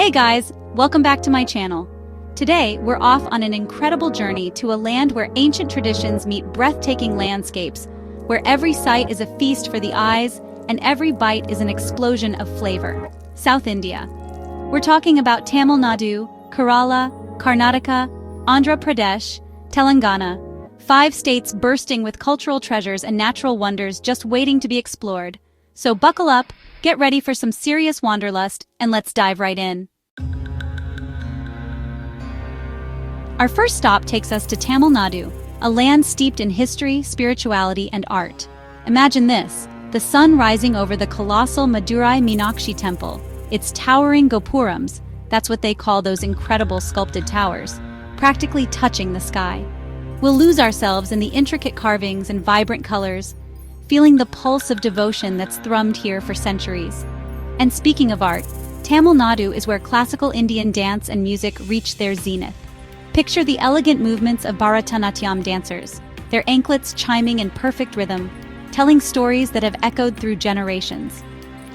Hey guys, welcome back to my channel. Today, we're off on an incredible journey to a land where ancient traditions meet breathtaking landscapes, where every sight is a feast for the eyes and every bite is an explosion of flavor. South India. We're talking about Tamil Nadu, Kerala, Karnataka, Andhra Pradesh, Telangana, 5 states bursting with cultural treasures and natural wonders just waiting to be explored. So buckle up, get ready for some serious wanderlust, and let's dive right in. Our first stop takes us to Tamil Nadu, a land steeped in history, spirituality, and art. Imagine this, the sun rising over the colossal Madurai Meenakshi temple, its towering gopurams, that's what they call those incredible sculpted towers, practically touching the sky. We'll lose ourselves in the intricate carvings and vibrant colors, feeling the pulse of devotion that's thrummed here for centuries. And speaking of art, Tamil Nadu is where classical Indian dance and music reach their zenith. Picture the elegant movements of Bharatanatyam dancers, their anklets chiming in perfect rhythm, telling stories that have echoed through generations.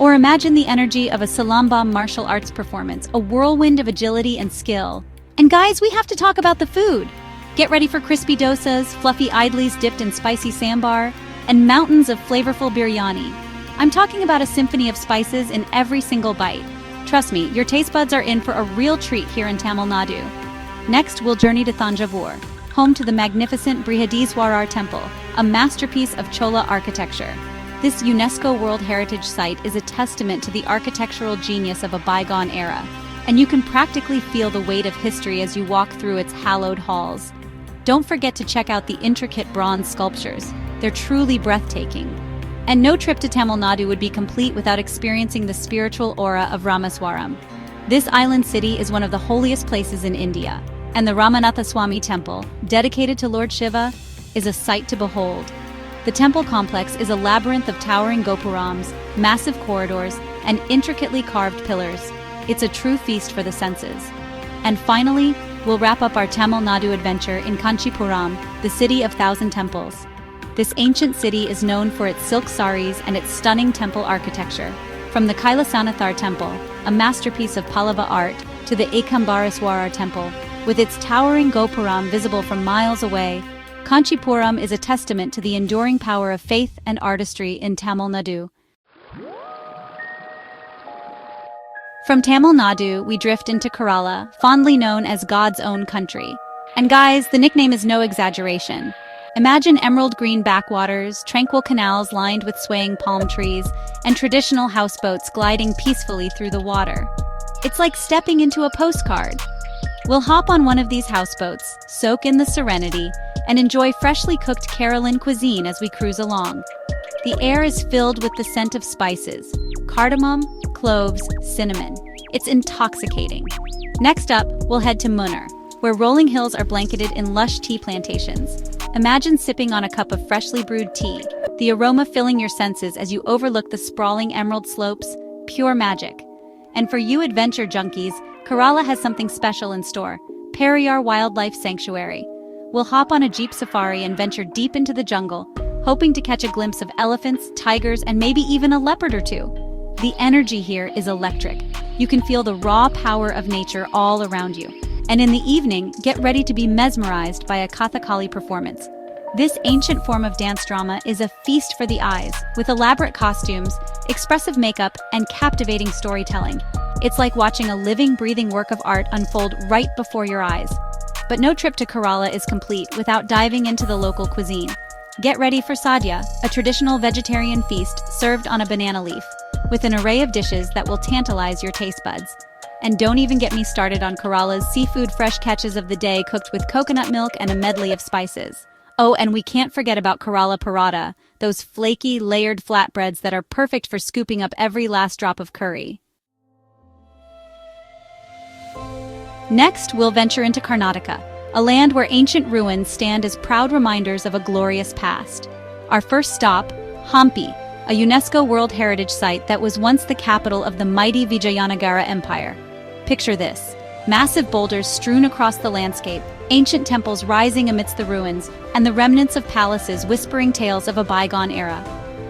Or imagine the energy of a Silambam martial arts performance, a whirlwind of agility and skill. And guys, we have to talk about the food. Get ready for crispy dosas, fluffy idlis dipped in spicy sambar, and mountains of flavorful biryani. I'm talking about a symphony of spices in every single bite. Trust me, your taste buds are in for a real treat here in Tamil Nadu. Next, we'll journey to Thanjavur, home to the magnificent Brihadeeswarar temple, a masterpiece of Chola architecture. This UNESCO World Heritage Site is a testament to the architectural genius of a bygone era, and you can practically feel the weight of history as you walk through its hallowed halls. Don't forget to check out the intricate bronze sculptures. They're truly breathtaking. And no trip to Tamil Nadu would be complete without experiencing the spiritual aura of Rameswaram. This island city is one of the holiest places in India, and the Ramanathaswamy temple, dedicated to Lord Shiva, is a sight to behold. The temple complex is a labyrinth of towering gopurams, massive corridors, and intricately carved pillars. It's a true feast for the senses. And finally, we'll wrap up our Tamil Nadu adventure in Kanchipuram, the city of 1,000 temples. This ancient city is known for its silk saris and its stunning temple architecture. From the Kailasanathar temple, a masterpiece of Pallava art, to the Ekambareswarar temple, with its towering gopuram visible from miles away, Kanchipuram is a testament to the enduring power of faith and artistry in Tamil Nadu. From Tamil Nadu, we drift into Kerala, fondly known as God's own country. And guys, the nickname is no exaggeration. Imagine emerald green backwaters, tranquil canals lined with swaying palm trees, and traditional houseboats gliding peacefully through the water. It's like stepping into a postcard. We'll hop on one of these houseboats, soak in the serenity, and enjoy freshly cooked Kerala cuisine as we cruise along. The air is filled with the scent of spices, cardamom, cloves, cinnamon. It's intoxicating. Next up, we'll head to Munnar, where rolling hills are blanketed in lush tea plantations. Imagine sipping on a cup of freshly brewed tea, the aroma filling your senses as you overlook the sprawling emerald slopes, pure magic. And for you adventure junkies, Kerala has something special in store, Periyar Wildlife Sanctuary. We'll hop on a jeep safari and venture deep into the jungle, hoping to catch a glimpse of elephants, tigers, and maybe even a leopard or two. The energy here is electric. You can feel the raw power of nature all around you. And in the evening, get ready to be mesmerized by a Kathakali performance. This ancient form of dance drama is a feast for the eyes, with elaborate costumes, expressive makeup, and captivating storytelling. It's like watching a living, breathing work of art unfold right before your eyes. But no trip to Kerala is complete without diving into the local cuisine. Get ready for Sadya, a traditional vegetarian feast served on a banana leaf, with an array of dishes that will tantalize your taste buds. And don't even get me started on Kerala's seafood fresh catches of the day cooked with coconut milk and a medley of spices. Oh, and we can't forget about Kerala paratha, those flaky, layered flatbreads that are perfect for scooping up every last drop of curry. Next, we'll venture into Karnataka, a land where ancient ruins stand as proud reminders of a glorious past. Our first stop, Hampi, a UNESCO World Heritage Site that was once the capital of the mighty Vijayanagara Empire. Picture this, massive boulders strewn across the landscape, ancient temples rising amidst the ruins, and the remnants of palaces whispering tales of a bygone era.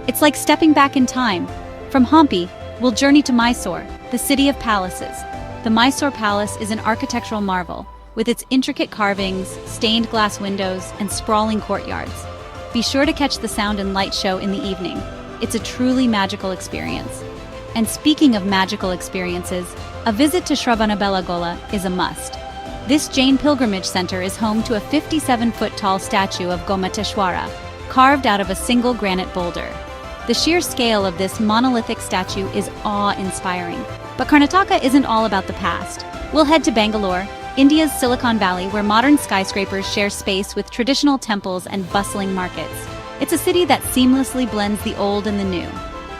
It's like stepping back in time. From Hampi, we'll journey to Mysore, the city of palaces. The Mysore Palace is an architectural marvel, with its intricate carvings, stained glass windows, and sprawling courtyards. Be sure to catch the sound and light show in the evening. It's a truly magical experience. And speaking of magical experiences, a visit to Shravanabelagola is a must. This Jain pilgrimage center is home to a 57-foot-tall statue of Gomateshwara, carved out of a single granite boulder. The sheer scale of this monolithic statue is awe-inspiring. But Karnataka isn't all about the past. We'll head to Bangalore, India's Silicon Valley, where modern skyscrapers share space with traditional temples and bustling markets. It's a city that seamlessly blends the old and the new.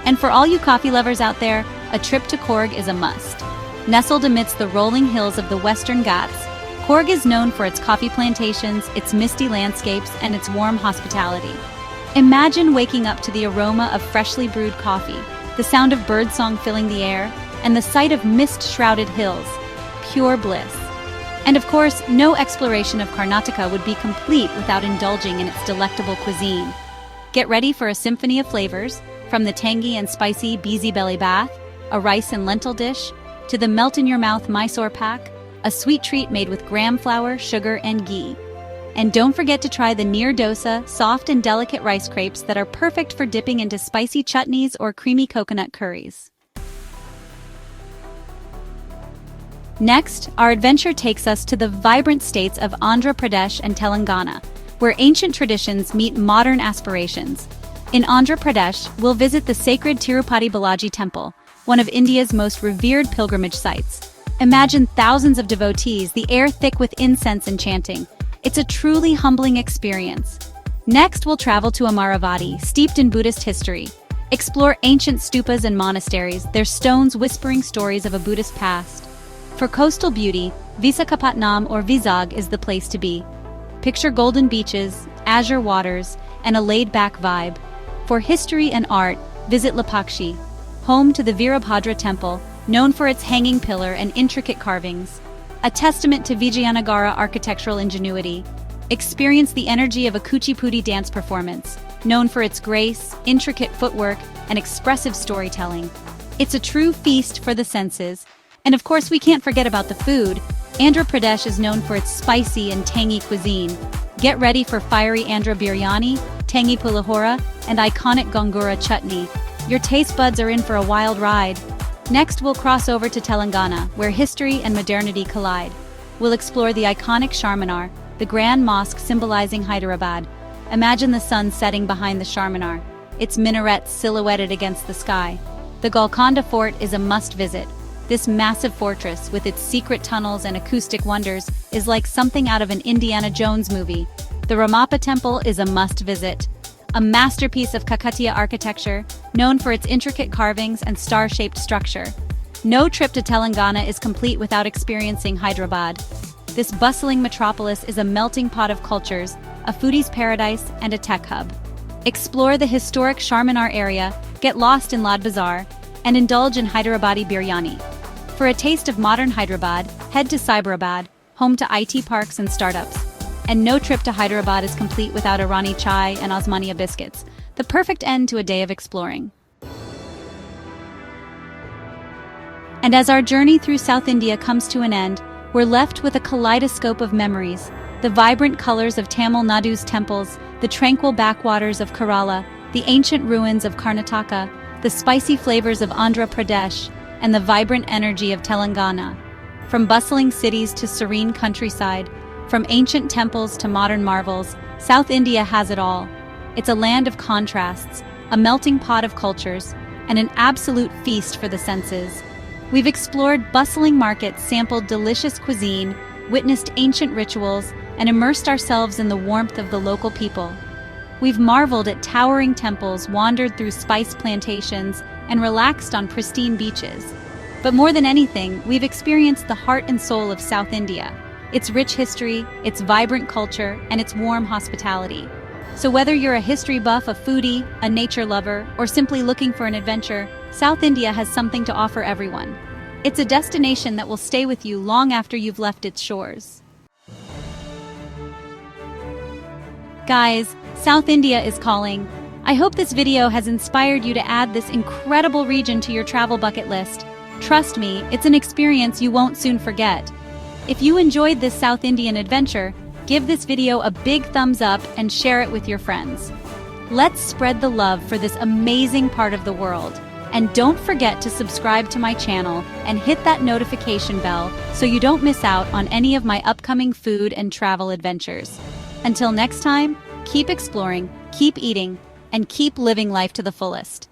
And for all you coffee lovers out there, a trip to Coorg is a must. Nestled amidst the rolling hills of the Western Ghats, Coorg is known for its coffee plantations, its misty landscapes, and its warm hospitality. Imagine waking up to the aroma of freshly brewed coffee, the sound of birdsong filling the air, and the sight of mist-shrouded hills. Pure bliss. And of course, no exploration of Karnataka would be complete without indulging in its delectable cuisine. Get ready for a symphony of flavors, from the tangy and spicy Bizi belly bath, a rice and lentil dish, to the melt-in-your-mouth Mysore pak, a sweet treat made with gram flour, sugar, and ghee. And don't forget to try the near dosa, soft and delicate rice crepes that are perfect for dipping into spicy chutneys or creamy coconut curries. Next, our adventure takes us to the vibrant states of Andhra Pradesh and Telangana, where ancient traditions meet modern aspirations. In Andhra Pradesh, we'll visit the sacred Tirupati Balaji Temple, one of India's most revered pilgrimage sites. Imagine thousands of devotees, the air thick with incense and chanting. It's a truly humbling experience. Next, we'll travel to Amaravati, steeped in Buddhist history. Explore ancient stupas and monasteries, their stones whispering stories of a Buddhist past. For coastal beauty, Visakhapatnam or Vizag is the place to be. Picture golden beaches, azure waters, and a laid-back vibe. For history and art, visit Lapakshi, home to the Veerabhadra Temple, known for its hanging pillar and intricate carvings. A testament to Vijayanagara architectural ingenuity. Experience the energy of a Kuchipudi dance performance, known for its grace, intricate footwork, and expressive storytelling. It's a true feast for the senses. And of course, we can't forget about the food. Andhra Pradesh is known for its spicy and tangy cuisine. Get ready for fiery Andhra biryani, tangy pulihora, and iconic gongura chutney. Your taste buds are in for a wild ride. Next, we'll cross over to Telangana, where history and modernity collide. We'll explore the iconic Charminar, the grand mosque symbolizing Hyderabad. Imagine the sun setting behind the Charminar, its minarets silhouetted against the sky. The Golconda Fort is a must-visit. This massive fortress, with its secret tunnels and acoustic wonders, is like something out of an Indiana Jones movie. The Ramappa Temple is a must-visit. A masterpiece of Kakatiya architecture, known for its intricate carvings and star-shaped structure. No trip to Telangana is complete without experiencing Hyderabad. This bustling metropolis is a melting pot of cultures, a foodie's paradise, and a tech hub. Explore the historic Charminar area, get lost in Lad Bazaar, and indulge in Hyderabadi biryani. For a taste of modern Hyderabad, head to Cyberabad, home to IT parks and startups. And no trip to Hyderabad is complete without Irani chai and Osmania biscuits, the perfect end to a day of exploring. And as our journey through South India comes to an end, we're left with a kaleidoscope of memories. The vibrant colors of Tamil Nadu's temples, the tranquil backwaters of Kerala, the ancient ruins of Karnataka, the spicy flavors of Andhra Pradesh, and the vibrant energy of Telangana. From bustling cities to serene countryside, from ancient temples to modern marvels, South India has it all. It's a land of contrasts, a melting pot of cultures, and an absolute feast for the senses. We've explored bustling markets, sampled delicious cuisine, witnessed ancient rituals, and immersed ourselves in the warmth of the local people. We've marveled at towering temples, wandered through spice plantations, and relaxed on pristine beaches. But more than anything, we've experienced the heart and soul of South India. Its rich history, its vibrant culture, and its warm hospitality. So whether you're a history buff, a foodie, a nature lover, or simply looking for an adventure, South India has something to offer everyone. It's a destination that will stay with you long after you've left its shores. Guys, South India is calling. I hope this video has inspired you to add this incredible region to your travel bucket list. Trust me, it's an experience you won't soon forget. If you enjoyed this South Indian adventure, give this video a big thumbs up and share it with your friends. Let's spread the love for this amazing part of the world. And don't forget to subscribe to my channel and hit that notification bell so you don't miss out on any of my upcoming food and travel adventures. Until next time, keep exploring, keep eating, and keep living life to the fullest.